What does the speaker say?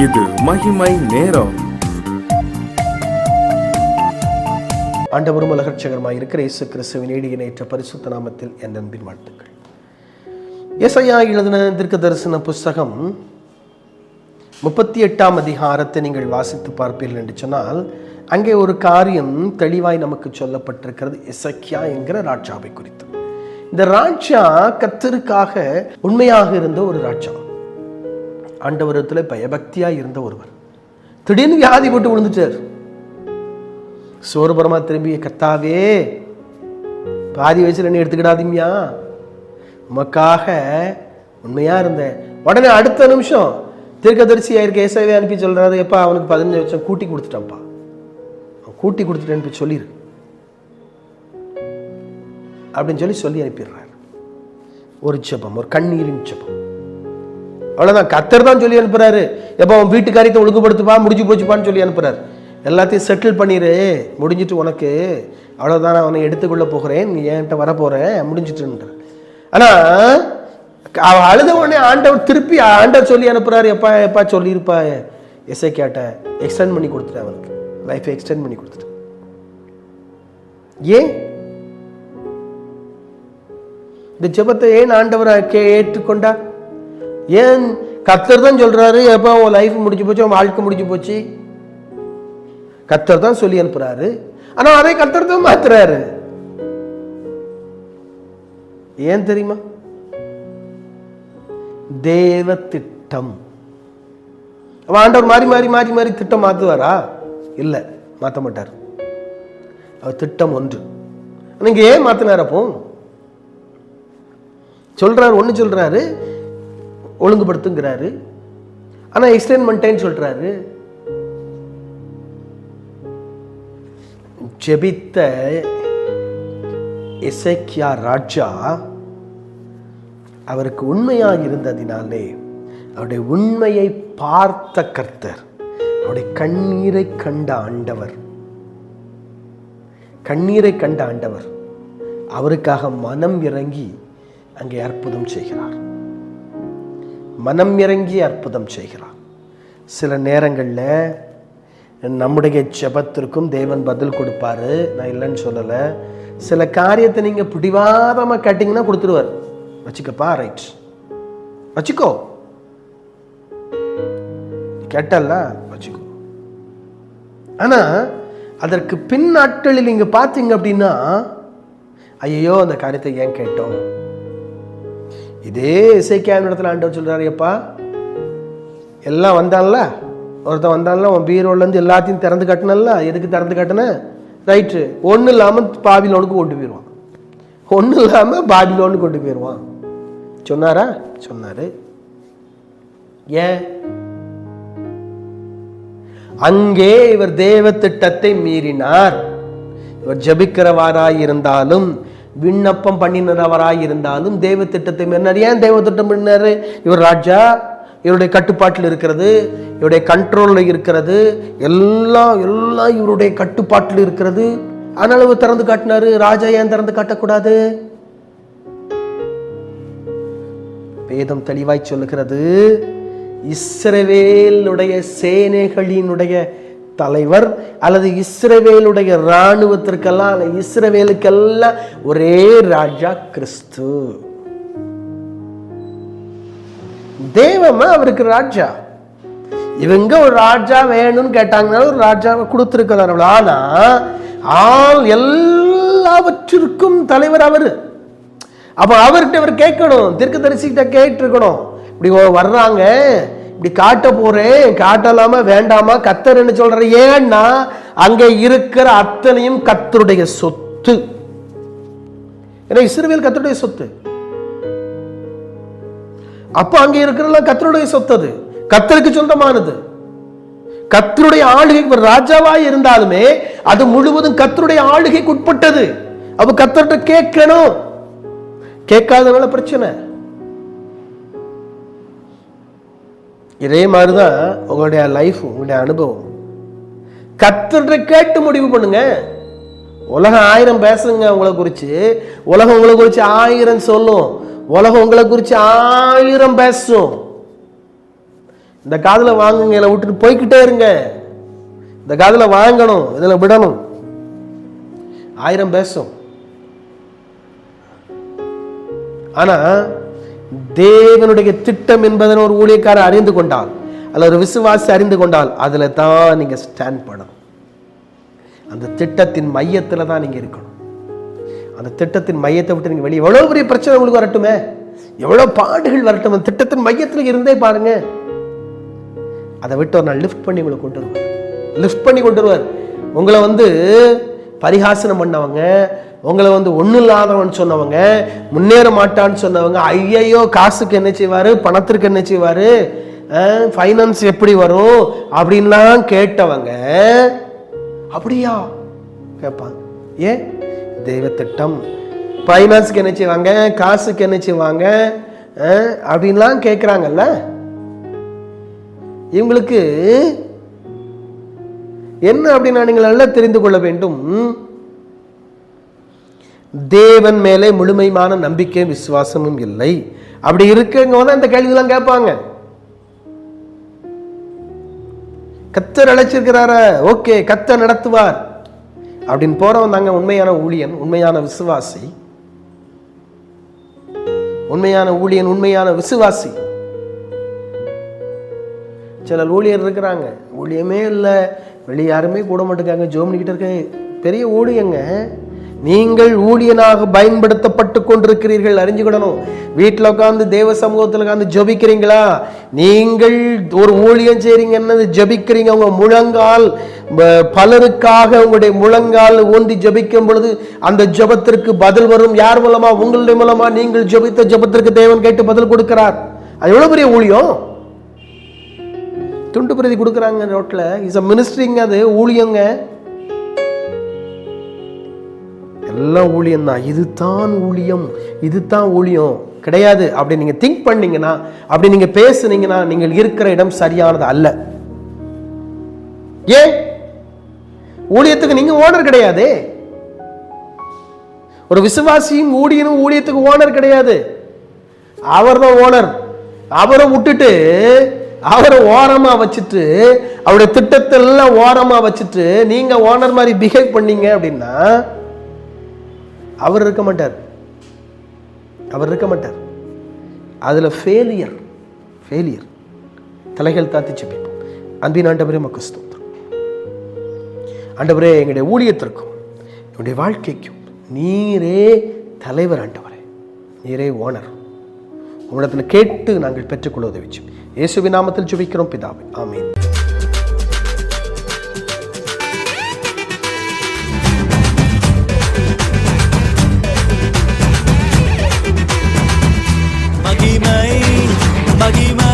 இது மகிமை நேரம். ஆண்டவரும் உலகரட்சகருமாய் இருக்கிற இயேசு கிறிஸ்துவின் ஈடியினேற்ற பரிசுத்த நாமத்தில் என் அன்பின் வாழ்த்துக்கள். ஏசாயா எழுதின தீர்க்கதரிசன புஸ்தகம் 38ஆம் அதிகாரத்தை நீங்கள் வாசித்து பார்ப்பீர்கள் என்று சொன்னால், அங்கே ஒரு காரியம் தெளிவாய் நமக்கு சொல்லப்பட்டிருக்கிறது. எசேக்கியா என்கிற ராஜாவை குறித்து. இந்த ராஜா கர்த்தருக்காக உண்மையாக இருந்த ஒரு ராஜா, ஆண்டவரத்தில் பயபக்தியா இருந்த ஒருவர். திடீர்னு வியாதி போட்டு விழுந்துட்டார். சோறுபுறமா திரும்பி, கர்த்தாவே பாதி வயசுல என்ன எடுத்துக்கிடாதீங்கயா, உமக்காக உண்மையா இருந்தேன். உடனே அடுத்த நிமிஷம் தீர்க்கதரிசியா இருக்க ஏசாயாவை அனுப்பி சொல்றாரு, எப்பா அவனுக்கு 15 வருஷம் கூட்டி கொடுத்துட்டான்ப்பா, கூட்டி கொடுத்துட்டேன்னு சொல்லிரு அப்படின்னு சொல்லி அனுப்பிடுறாரு. ஒரு ஜெபம், ஒரு கண்ணீரின் ஜெபம், அவ்வளவுதான். கர்த்தர் தான் சொல்லி அனுப்புறாரு, எப்ப அவன் வீட்டு காரியத்தை ஒழுங்குபடுத்துப்பா, முடிஞ்சு போச்சுப்பான்னு சொல்லி அனுப்புறாரு. எல்லாத்தையும் செட்டில் பண்ணிடு, முடிஞ்சிட்டு உனக்கு அவ்வளவுதான், அவனை எடுத்துக்கொள்ள போகிறேன், நீ என்கிட்ட வர போற, முடிஞ்சிட்டு. ஆனா அவ அழுத உடனே ஆண்டவர் திருப்பி ஆண்டவர் சொல்லி அனுப்புறாரு, எப்பா எப்பா சொல்லியிருப்பா எசேக்கியாட்ட, எக்ஸ்டெண்ட் பண்ணி கொடுத்துட்டேன், அவனுக்கு லைஃபை எக்ஸ்டெண்ட் பண்ணி கொடுத்துட்டேன். ஏன் இந்த ஜெபத்தை ஏன் ஆண்டவர் ஏற்றுக்கொண்டார்? ஏன் கர்த்தர் தான் சொல்றாரு, எப்ப உன் லைஃப் முடிஞ்சு போச்சு, உன் வாழ்க்கை முடிஞ்சு போச்சு, கர்த்தர் தான் சொல்லி அனுப்புறாரு. ஆனா அதை கர்த்தர் தான் மாத்துறாரு. ஏன் தெரியுமா? தேவ திட்டம். ஆண்டவர் மாறி மாறி மாறி மாறி திட்டம் மாத்துவாரா? இல்ல, மாத்த மாட்டார். அவர் திட்டம் ஒன்று. நீங்க ஏன் மாத்தினார்? அப்போ சொல்றாரு, ஒண்ணு சொல்றாரு ஒழுங்குபடுத்துங்கிறாரு, ஆனா எக்ஸ்டெண்ட் பண்ணிட்டேன்னு சொல்றாரு. ஜெபித்த எசேக்கியா ராஜா அவருக்கு உண்மையாக இருந்ததினாலே அவருடைய உண்மையை பார்த்த கர்த்தர், அவருடைய கண்ணீரை கண்ட ஆண்டவர், கண்ணீரை கண்ட ஆண்டவர் அவருக்காக மனம் இறங்கி அங்கே அற்புதம் செய்கிறார். மனம் இறங்கி அற்புதம் செய்கிறார். சில நேரங்களில் நம்முடைய ஜெபத்திற்கும் தேவன் பதில் கொடுப்பாரு, நான் இல்லைன்னு சொல்லலை. சில காரியத்தை நீங்க பிடிவாதமா கேட்டீங்கன்னா கொடுத்துருவார். வச்சுக்கப்பா, ரைட் வச்சுக்கோ, கேட்டல்ல வச்சுக்கோ. ஆனா அதற்கு பின் நாட்களில் நீங்க பார்த்தீங்க அப்படின்னா, ஐயோ அந்த காரியத்தை ஏன் கேட்டோம். இதே எசேக்கியா இடத்துல ஆண்டவர் சொல்றாரு, எப்பா எல்லாம் வந்தான்ல, ஒருத்தன் வந்தான்ல, உன் பீரோல இருந்து எல்லாத்தையும் திறந்து காட்டினல்ல, எதுக்கு திறந்து காட்டின? ரைட்டு, ஒன்றும் இல்லாமல் பாபிலோனுக்கு கொண்டு போயிடுவான், ஒன்றும் இல்லாமல் பாபிலோனுக்கு கொண்டு போயிடுவான் சொன்னாரா? சொன்னாரு. ஏன்? அங்கே இவர் தேவ திட்டத்தை மீறினார். இவர் ஜபிக்கிறவராய் இருந்தாலும், விண்ணப்பம் பண்ணினவராய் இருந்தாலும் தேவ திட்டத்தை மீறினார். ஏன் தேவ திட்டம் பண்ணினாரு? இவர் ராஜா, இவருடைய கட்டுப்பாட்டில் இருக்கிறது, இவருடைய கண்ட்ரோல்ல இருக்கிறது, எல்லாம் எல்லாம் இவருடைய கட்டுப்பாட்டில் இருக்கிறது. அதனால இவர் திறந்து காட்டினாரு. ராஜா ஏன் திறந்து காட்டக்கூடாது? வேதம் தெளிவாய் சொல்லுகிறது, இஸ்ரவேலுடைய சேனைகளினுடைய தலைவர் அல்லது இஸ்ரவேலுடைய இராணுவத்திற்கெல்லாம், இஸ்ரவேலுக்கெல்லாம் ஒரே ராஜா கிறிஸ்து. தேவமா அவருக்கு ராஜா. இவங்க ஒரு ராஜா வேணும்னு கேட்டாங்கன்னா ஒரு ராஜாவை கொடுத்திருக்கிறார்கள். ஆனா எல்லாவற்றிற்கும் தலைவர் அவரு. அப்ப அவர்கிட்ட அவர் கேட்கணும், தீர்க்கதரிசிகிட்ட கேட்டிருக்கணும், இப்படி வர்றாங்க, இப்படி காட்ட போறேன், காட்டலாமா வேண்டாமா, கர்த்தர் என்ன சொல்ற? ஏன்னா அங்க இருக்கிற அத்தனையும் கர்த்தருடைய சொத்து. ஏன்னா இஸ்ரவேல் கர்த்தருடைய சொத்து. அப்ப அங்க இருக்கிறதெல்லாம் கர்த்தருடைய சொத்து, அது கர்த்தருக்கு சொந்தமானது. கர்த்தருடைய ஆளுகை ராஜாவாய் இருந்தாலுமே அது முழுவதும் கர்த்தருடைய ஆளுகைக்கு உட்பட்டது. அப்ப கர்த்தர்கிட்ட கேட்கணும். கேட்காதனால பிரச்சனை. இதே மாதிரிதான் உங்களுடைய லைஃப், உங்களுடைய அனுபவம். கர்த்தர்கிட்ட கேட்டு முடிவு பண்ணுங்க. உலகம் 1000 பேசுங்க உங்களை குறிச்சு, உலகம் உங்களை குறிச்சு 1000 சொல்லும், உலகம் உங்களை குறிச்சு 1000 பேசும். இந்த காதுல வாங்குங்க, இதில் விட்டுட்டு போய்கிட்டே இருங்க. இந்த காதுல வாங்கணும், இதில் விடணும். 1000 பேசும். ஆனா தேவனுடைய திட்டம் என்பதை ஒரு ஊழியக்காரர் அறிந்து கொண்டால், அல்ல ஒரு விசுவாசி அறிந்து கொண்டால், அதுல தான் நீங்க ஸ்டாண்ட் பண்ணணும். அந்த திட்டத்தின் மையத்துல தான் நீங்க இருக்கணும். அந்த திட்டத்தின் மையத்தை விட்டு நீங்க வெளியே, எவ்வளவு பெரிய பிரச்சனை உங்களுக்கு வரட்டுமே, எவ்வளவு பாடுகள் வரட்டும், அந்த திட்டத்தின் மையத்துல இருந்தே பாருங்க. அதை விட்டு ஒரு நாள் லிஃப்ட் பண்ணி உங்களை கொண்டு வருவார். லிஃப்ட் பண்ணி கொண்டு வருவார். உங்களை பரிகாசனம் பண்ணவங்க, உங்களை ஒன்றும் இல்லாதவன் சொன்னவங்க, முன்னேற மாட்டான்னு சொன்னவங்க, ஐயையோ காசுக்கு என்ன செய்வாரு, பணத்திற்கு என்ன செய்வாரு, ஃபைனான்ஸ் எப்படி வரும் அப்படின்லாம் கேட்டவங்க அப்படியா கேட்பாங்க. ஏன்? தெய்வ திட்டம். ஃபைனான்ஸுக்கு என்ன செய்வாங்க, காசுக்கு என்ன செய்வாங்க அப்படின்லாம் கேட்குறாங்கல்ல. இவங்களுக்கு என்ன அப்படின்னா, நீங்கள் நல்லா தெரிந்து கொள்ள வேண்டும், தேவன் மேலே முழுமையான நம்பிக்கை விசுவாசமும் இல்லை. அப்படி இருக்கவங்க தான் இந்த கேள்விலாம் கேட்பாங்க. கர்த்தர் அழைச்சிருக்கிறார, ஓகே கர்த்தர் நடத்துவார் அப்படின்னு போறவன் தாங்க உண்மையான ஊழியன், உண்மையான விசுவாசி. உண்மையான ஊழியன், உண்மையான விசுவாசி. சில ஊழியர் இருக்கிறாங்க, ஊழியமே இல்லை, வெளியே யாருமே கூட மாட்டேங்காங்க, ஜோம் பண்ணிக்கிட்டு இருக்க, பெரிய ஊழியங்க. நீங்கள் ஊழியனாக பயன்படுத்தப்பட்டு கொண்டிருக்கிறீர்கள், அறிஞ்சுக்கிடணும். வீட்டில் உட்காந்து தேவ சமூகத்தில் உட்காந்து ஜபிக்கிறீங்களா? நீங்கள் ஒரு ஊழியம் செய்றீங்கன்னு ஜபிக்கிறீங்க. உங்க முழங்கால் பலருக்காக உங்களுடைய முழங்கால் ஊந்தி ஜபிக்கும் பொழுது அந்த ஜபத்திற்கு பதில் வரும். யார் மூலமா? உங்களுடைய மூலமா. நீங்கள் ஜபித்த ஜபத்திற்கு தேவன் கேட்டு பதில் கொடுக்கிறார். அது எவ்வளவு பெரிய ஊழியம். துண்டு பிரதி கொடுக்குறாங்க ரோட்ல, இஸ் அ மினிஸ்ட்ரிங்க, அது ஊழியங்க. எல்லாம் ஊழியம் தான். இதுதான் ஊழியம், இதுதான் ஊழியம் கிடையாது அப்படி நீங்க திங்க் பண்ணீங்கன்னா, அப்படி நீங்க பேசுனீங்கன்னா, நீங்கள் இருக்கிற இடம் சரியானது அல்ல. ஏன்? ஊழியத்துக்கு நீங்க ஓனர் கிடையாது. ஒரு விசுவாசியும் ஊழியனும் ஊழியத்துக்கு ஓனர் கிடையாது. அவர் தான் ஓனர். அவரை விட்டுட்டு, அவரை ஓரமா வச்சுட்டு, அவருடைய திட்டத்தை எல்லாம் ஓரமா வச்சுட்டு நீங்க ஓனர் மாதிரி பிஹேவ் பண்ணீங்க அப்படின்னா அவர் இருக்க மாட்டார். அவர் இருக்க மாட்டார். அதுல ஃபெயிலியர். தலைகள் தாத்தி ஜெபிப்போம். அன்பின் ஆண்டவரே, உமக்கு ஸ்தோத்திரம். ஆண்டவரே, எங்களுடைய ஊழியத்திற்கும் என்னுடைய வாழ்க்கைக்கும் நீரே தலைவர். ஆண்டவரே, நீரே ஓனர். உங்களிடத்தில் கேட்டு நாங்கள் பெற்றுக்கொள்ள உதவி. இயேசுவின் நாமத்தில் ஜெபிக்கிறோம் பிதாவே, ஆமென். மகிமை